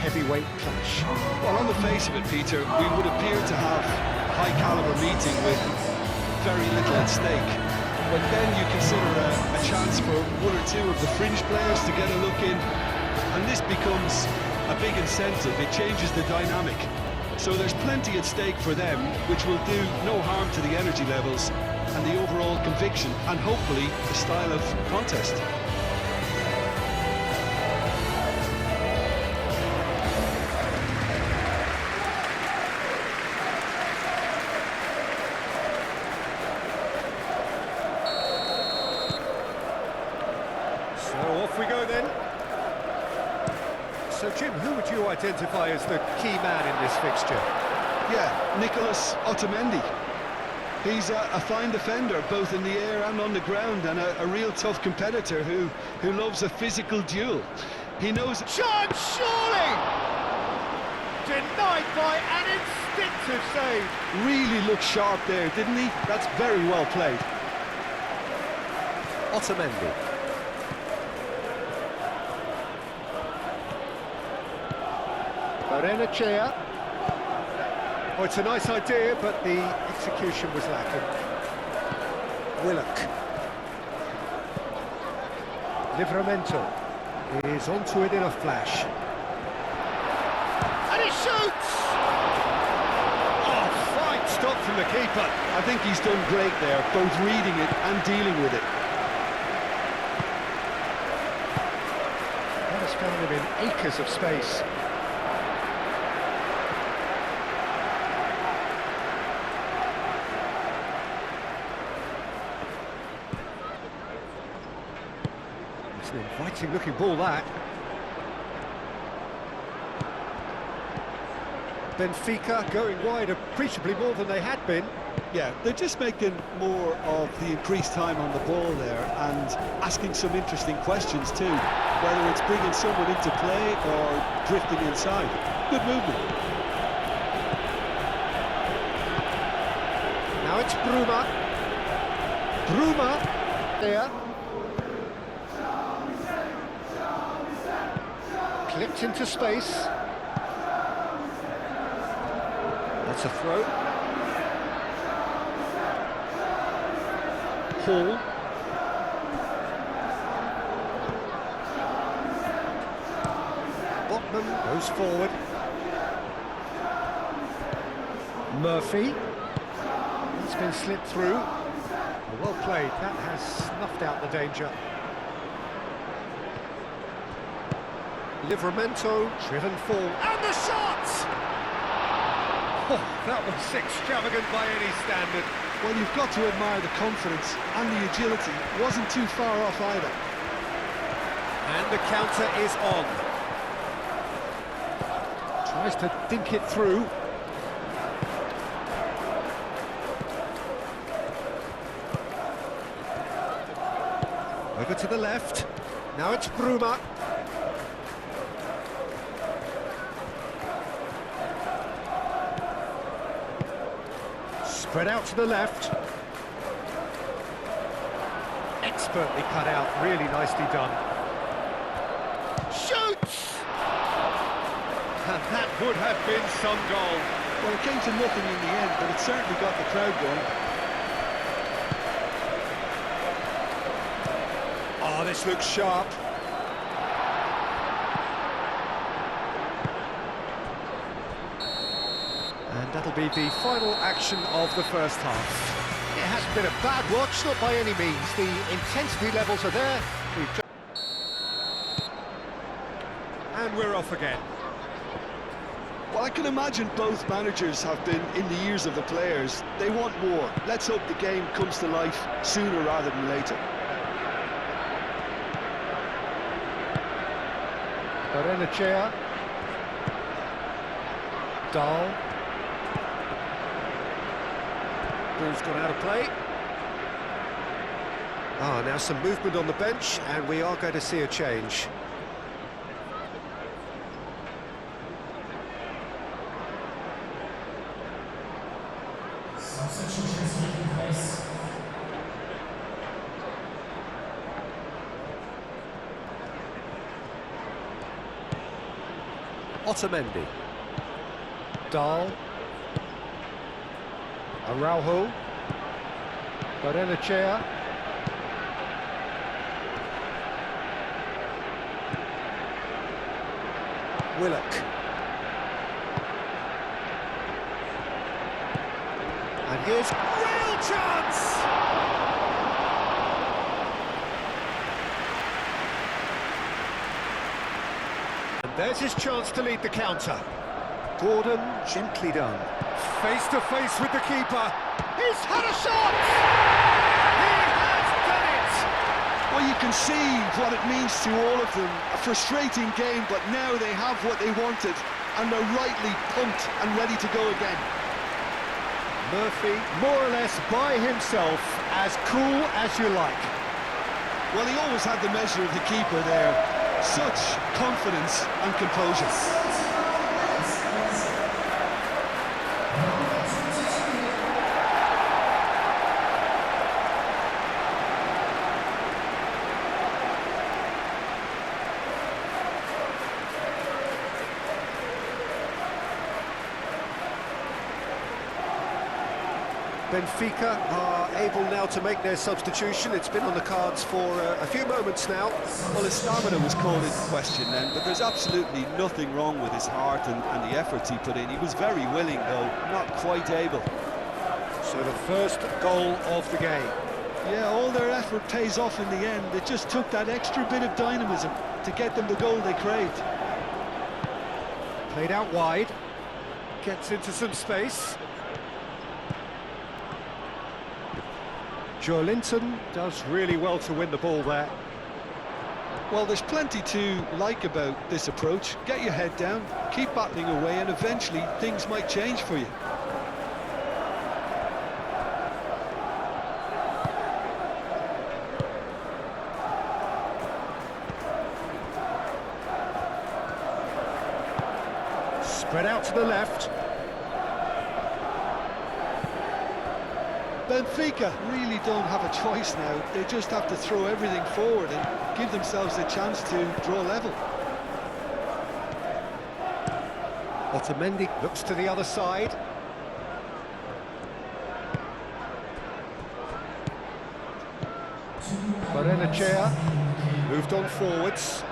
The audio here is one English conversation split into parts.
heavyweight clash. Well, on the face of it, Peter, we would appear to have a high-caliber meeting with very little at stake. But then you consider a chance for one or two of the fringe players to get a look in, and this becomes a big incentive. It changes the dynamic. So there's plenty at stake for them, which will do no harm to the energy levels and the overall conviction, and hopefully the style of contest. So off we go then. So Jim, who would you identify as the key man in this fixture? Yeah, Nicolas Otamendi. He's a fine defender, both in the air and on the ground, and a real tough competitor who loves a physical duel. He knows... Chance, surely! Denied by an instinctive save. Really looked sharp there, didn't he? That's very well played. Otamendi. Barrenechea. Oh, it's a nice idea, but the execution was lacking. Willock. Livramento is onto it in a flash. And he shoots! Oh, fine stop from the keeper. I think he's done great there, both reading it and dealing with it. That has found him in acres of space. An inviting looking ball, that. Benfica going wide appreciably more than they had been. Yeah, they're just making more of the increased time on the ball there and asking some interesting questions too, whether it's bringing someone into play or drifting inside. Good movement. Now it's Bruma. Bruma there. Clipped into space. That's a throw. Hall. Botman goes forward. Murphy. It's been slipped through. Well played. That has snuffed out the danger. Livramento, driven forward, and the shot! Oh, that was extravagant by any standard. Well, you've got to admire the confidence and the agility. Wasn't too far off either. And the counter is on. Tries to dink it through. Over to the left. Now it's Bruma. Spread out to the left. Expertly cut out, really nicely done. Shoots! And that would have been some goal. Well, it came to nothing in the end, but it certainly got the crowd going. Oh, this looks sharp. And that'll be the final action of the first half. It hasn't been a bad watch, not by any means. The intensity levels are there. And we're off again. Well, I can imagine both managers have been in the ears of the players. They want more. Let's hope the game comes to life sooner rather than later. Barrenechea. Dahl. Ball's gone out of play. Now some movement on the bench, and we are going to see a change. Otamendi. Dahl. Araujo. Barrenechea. Willock. And here's real chance! And there's his chance to lead the counter. Gordon, gently done. Face to face with the keeper. He's had a shot! He has done it! Well, you can see what it means to all of them. A frustrating game, but now they have what they wanted, and they're rightly pumped and ready to go again. Murphy, more or less by himself, as cool as you like. Well, he always had the measure of the keeper there. Such confidence and composure. Benfica are able now to make their substitution. It's been on the cards for a few moments now. Well, his stamina was called into question then, but there's absolutely nothing wrong with his heart and the efforts he put in. He was very willing, though, not quite able. So the first goal of the game. Yeah, all their effort pays off in the end. It just took that extra bit of dynamism to get them the goal they craved. Played out wide. Gets into some space. Joelinton does really well to win the ball there. Well, there's plenty to like about this approach. Get your head down, keep battling away, and eventually things might change for you. Spread out to the left. Benfica really don't have a choice now. They just have to throw everything forward and give themselves a chance to draw level. Otamendi looks to the other side. Barrenechea moved on forwards.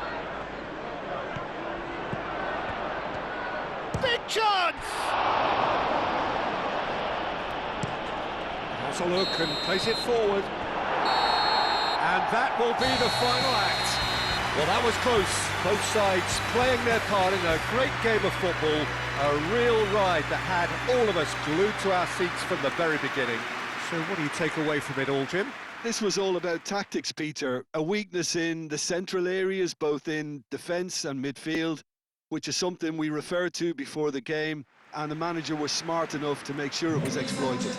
Big chance! Has a look and plays it forward. And that will be the final act. Well, that was close. Both sides playing their part in a great game of football. A real ride that had all of us glued to our seats from the very beginning. So what do you take away from it all, Jim? This was all about tactics, Peter. A weakness in the central areas, both in defence and midfield, which is something we referred to before the game, and the manager was smart enough to make sure it was exploited.